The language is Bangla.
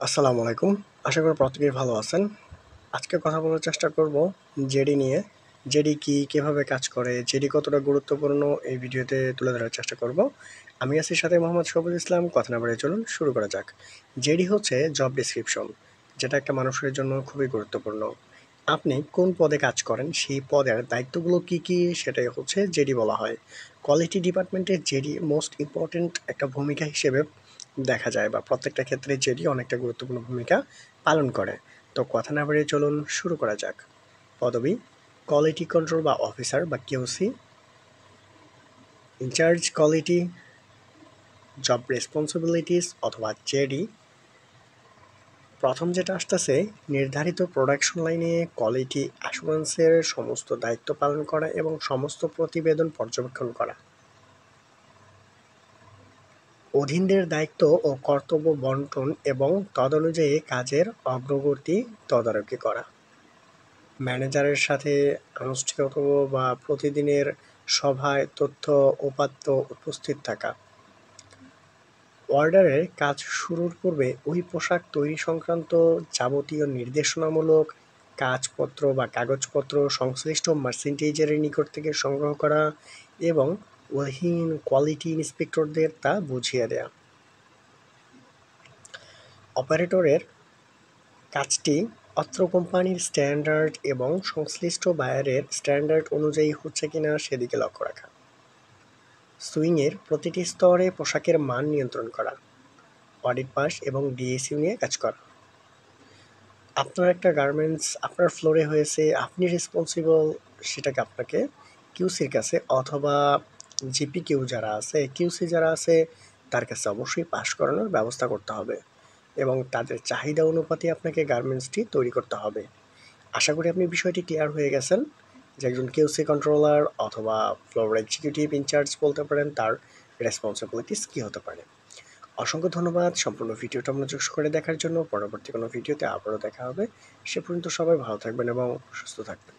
আসসালামু আলাইকুম। আশা করি প্রত্যেকেই ভালো আছেন। আজকে কথা বলার চেষ্টা করব জেডি নিয়ে। জেডি কি, কিভাবে কাজ করে, জেডি কতটা গুরুত্বপূর্ণ এই ভিডিওতে তুলে ধরার চেষ্টা করব। আমি আছি সাথে মোহাম্মদ শফিউল ইসলাম। কথা না বাড়িয়ে চলুন শুরু করা যাক। জেডি হচ্ছে জব ডেসক্রিপশন, যেটা একটা মানুষের জন্য খুবই গুরুত্বপূর্ণ। আপনি কোন পদে কাজ করেন, সেই পদের দায়িত্বগুলো কি কি, সেটাই হচ্ছে জেডি বলা হয়। কোয়ালিটি ডিপার্টমেন্টে জেডি মোস্ট ইম্পর্ট্যান্ট একটা ভূমিকা হিসেবে দেখা যায়, বা প্রত্যেকটা ক্ষেত্রে জেডি অনেকটা গুরুত্বপূর্ণ ভূমিকা পালন করে। তো কথা না বাড়িয়ে চলুন শুরু করা যাক। পদবি: কোয়ালিটি কন্ট্রোল বা অফিসার বা QC, incharge quality. Job responsibilities অথবা জেডি: প্রথম যেটা আসতেছে, নির্ধারিত প্রোডাকশন লাইনে কোয়ালিটি অ্যাসুরেন্সের সমস্ত দায়িত্ব পালন করা এবং সমস্ত প্রতিবেদন পর্যবেক্ষণ করা। অধীনদের দায়িত্ব ও কর্তব্য বন্টন এবং তদনুযায়ী কাজের অগ্রগতি তদারকি করা। ম্যানেজারের সাথে আনুষ্ঠানিকতা বা প্রতিদিনের সভায় তথ্য উপাত্ত উপস্থিত থাকা। অর্ডারের কাজ শুরুর পূর্বে ওই পোশাক তৈরি সংক্রান্ত যাবতীয় নির্দেশনামূলক কাজপত্র বা কাগজপত্র সংশ্লিষ্ট মার্চেন্টাইজের নিকট থেকে সংগ্রহ করা এবং অধীন কোয়ালিটি ইন্সপেক্টরদের তা বুঝিয়ে দেয়া। অপারেটরের কাজটি অত্র কোম্পানির স্ট্যান্ডার্ড এবং সংশ্লিষ্ট বায়ারের স্ট্যান্ডার্ড অনুযায়ী হচ্ছে কিনা সেদিকে লক্ষ্য রাখা। সুইংয়ের প্রতিটি স্তরে পোশাকের মান নিয়ন্ত্রণ করা। অডিট পাস এবং ডিএসইউ নিয়ে কাজ করা। আপনার একটা গার্মেন্টস আপনার ফ্লোরে হয়েছে, আপনি রেসপন্সিবল, সেটাকে আপনাকে কিউসির কাছে অথবা জিপি কিউ যারা আছে, কিউসি যারা আছে, তার কাছে অবশ্যই পাস করানোর ব্যবস্থা করতে হবে এবং তাদের চাহিদা অনুপাতে আপনাকে গার্মেন্টসটি তৈরি করতে হবে। আশা করি আপনি বিষয়টি ক্লিয়ার হয়ে গেছেন যে একজন কিউসি কন্ট্রোলার অথবা ফ্লোর এক্সিকিউটিভ ইনচার্জ বলতে পারেন, তার রেসপন্সিবিলিটিস কী হতে পারে। অসংখ্য ধন্যবাদ সম্পূর্ণ ভিডিওটা মনোযোগ করে দেখার জন্য। পরবর্তী কোনো ভিডিওতে আবারও দেখা হবে। সে পর্যন্ত সবাই ভালো থাকবেন এবং সুস্থ থাকবেন।